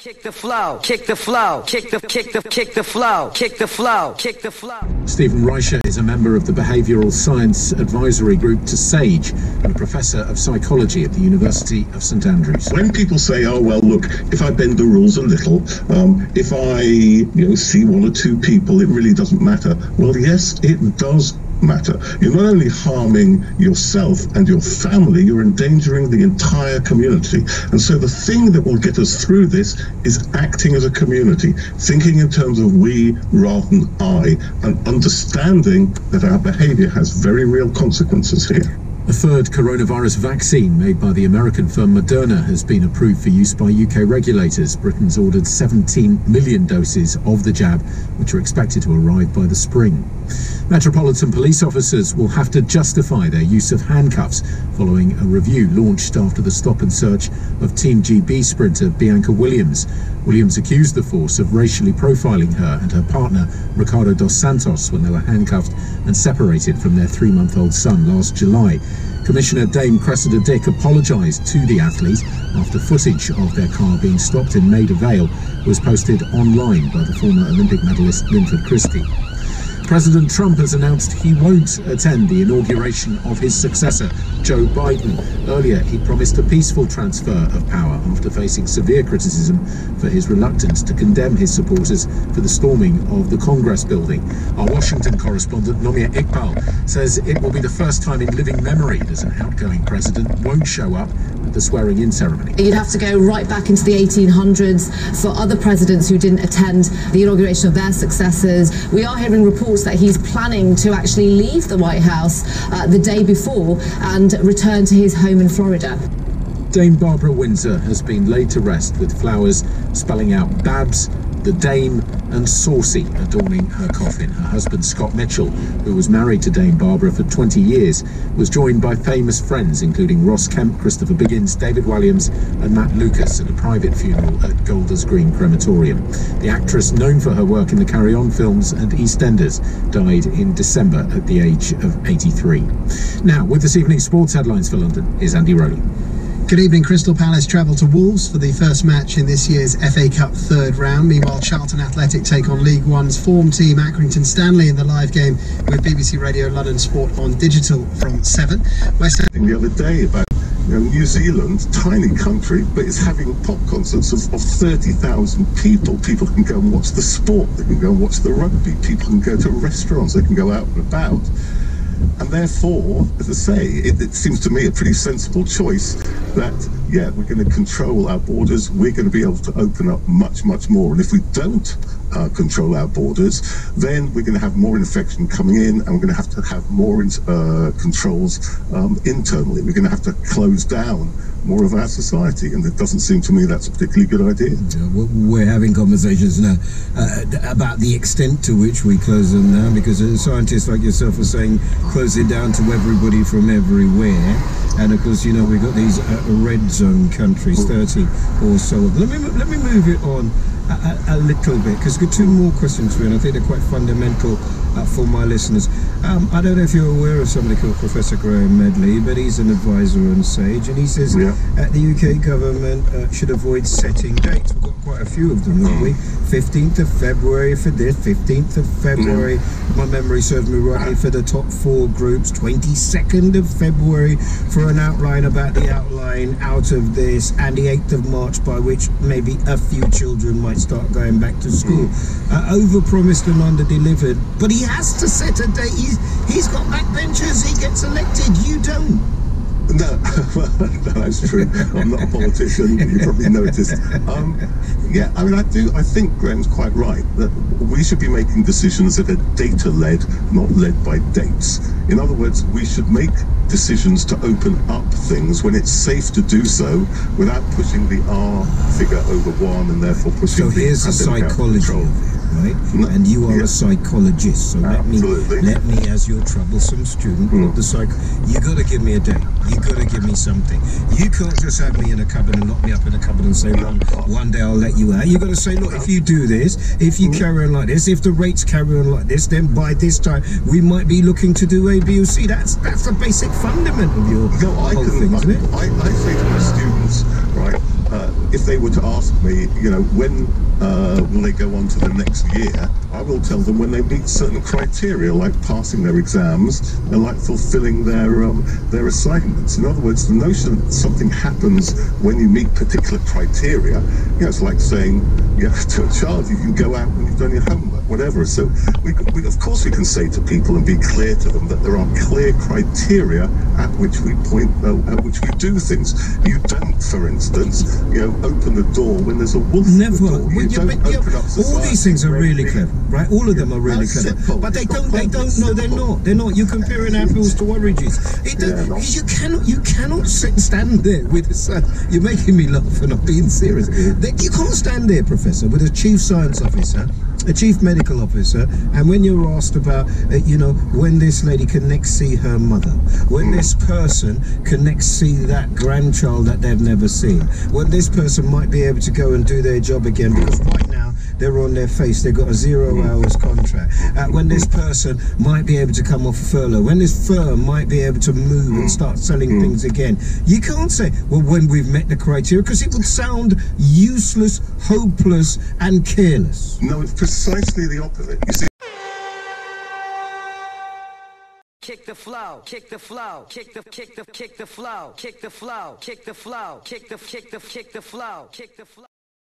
Kick the flow, kick the flow, kick the flow, kick the flow, kick the flow. Stephen Reicher is a member of the Behavioural Science Advisory Group to SAGE and a professor of psychology at the University of St Andrews. When people say, oh, well, look, if I bend the rules a little, if I see one or two people, it really doesn't matter. Well, yes, it does matter. You're not only harming yourself and your family, you're endangering the entire community. And so the thing that will get us through this is acting as a community, thinking in terms of we rather than I, and understanding that our behavior has very real consequences here. A third coronavirus vaccine made by the American firm Moderna has been approved for use by UK regulators. Britain's ordered 17 million doses of the jab, which are expected to arrive by the spring. Metropolitan police officers will have to justify their use of handcuffs following a review launched after the stop and search of Team GB sprinter Bianca Williams. Williams accused the force of racially profiling her and her partner Ricardo dos Santos when they were handcuffed and separated from their 3-month-old son last July. Commissioner Dame Cressida Dick apologised to the athlete after footage of their car being stopped in Maida Vale was posted online by the former Olympic medalist Linford Christie. President Trump has announced he won't attend the inauguration of his successor, Joe Biden. Earlier, he promised a peaceful transfer of power after facing severe criticism for his reluctance to condemn his supporters for the storming of the Congress building. Our Washington correspondent, Nomia Iqbal, says it will be the first time in living memory that an outgoing president won't show up at the swearing-in ceremony. You'd have to go right back into the 1800s for other presidents who didn't attend the inauguration of their successors. We are hearing reports that he's planning to actually leave the White House the day before and return to his home in Florida. Dame Barbara Windsor has been laid to rest with flowers spelling out Babs, the Dame and Saucy adorning her coffin. Her husband Scott Mitchell, who was married to Dame Barbara for 20 years, was joined by famous friends including Ross Kemp, Christopher Biggins, David Walliams and Matt Lucas at a private funeral at Golders Green Crematorium. The actress, known for her work in the Carry On films and EastEnders, died in December at the age of 83. Now, with this evening's sports headlines for London, is Andy Rowley. Good evening. Crystal Palace travel to Wolves for the first match in this year's FA Cup third round. Meanwhile, Charlton Athletic take on League One's form team Accrington Stanley in the live game with BBC Radio London Sport on digital from 7. West Ham. The other day about New Zealand, tiny country, but it's having pop concerts of 30,000 people. People can go and watch the sport, they can go and watch the rugby, people can go to restaurants, they can go out and about. And therefore, as I say, it seems to me a pretty sensible choice that, yeah, we're going to control our borders, we're going to be able to open up much, much more. And if we don't control our borders, then we're going to have more infection coming in, and we're going to have more controls internally. We're going to have to close down more of our society, and it doesn't seem to me that's a particularly good idea. We're having conversations now about the extent to which we close them down, because scientists like yourself are saying close it down to everybody from everywhere, and of course, you know, we've got these red zone countries, 30 or so. Let me move it on a little bit, because we've got two more questions for you, and I think they're quite fundamental for my listeners. I don't know if you're aware of somebody called Professor Graham Medley, but he's an advisor on SAGE, and he says the UK government should avoid setting dates. We've got quite a few of them, haven't we? 15th of February for this, 15th of February, my memory serves me rightly, for the top 4 groups, 22nd of February for an outline about the outline out of this, and the 8th of March, by which maybe a few children might start going back to school. Over-promised and under-delivered, but he has to set a date. He's got backbenchers, he gets elected, you don't. No, that's true. I'm not a politician, you probably noticed. Yeah, I mean, I think Graham's quite right, that we should be making decisions that are data-led, not led by dates. In other words, we should make decisions to open up things when it's safe to do so without pushing the R figure over 1 and therefore pushing the... So here's the psychology of it, right? No, and you are a psychologist, so let me, as your troublesome student, you got to give me a date. You got to give me something. You can't just have me in a cupboard and lock me up in a cupboard and say one day I'll let you out. You got to say, look, if you do this, if you carry on like this, if the rates carry on like this, then by this time we might be looking to do A, B, or C. That's the basic fundament of your whole thing, isn't it? I say to my students, right, if they were to ask me, when will they go on to the next year, I will tell them when they meet certain criteria, like passing their exams and like fulfilling their assignments. In other words, the notion that something happens when you meet particular criteria, it's like saying, to a child, you can go out when you've done your homework, whatever. So we of course we can say to people and be clear to them that there are clear criteria at which we do things. You don't, for instance, open the door when there's a wolf at the door. You don't open up all these things are really clever, right? All of them are really clever, but they don't know they're not. You're comparing apples to oranges. You cannot stand there with the sun. You're making me laugh, and I'm being serious. You can't stand there, Professor, with a chief science officer, a chief medical officer, and when you're asked about, when this lady can next see her mother, when this person can next see that grandchild that they've never seen, when this person might be able to go and do their job again, because right now they're on their face, they've got a 0 hours contract, when this person might be able to come off furlough, when this firm might be able to move and start selling things again. You can't say, well, when we've met the criteria, because it would sound useless, hopeless and careless. No, it's precisely the opposite. You see, kick the flow, kick the flow, kick the flow, kick the flow, kick the flow, kick the flow, kick the flow, kick the flow.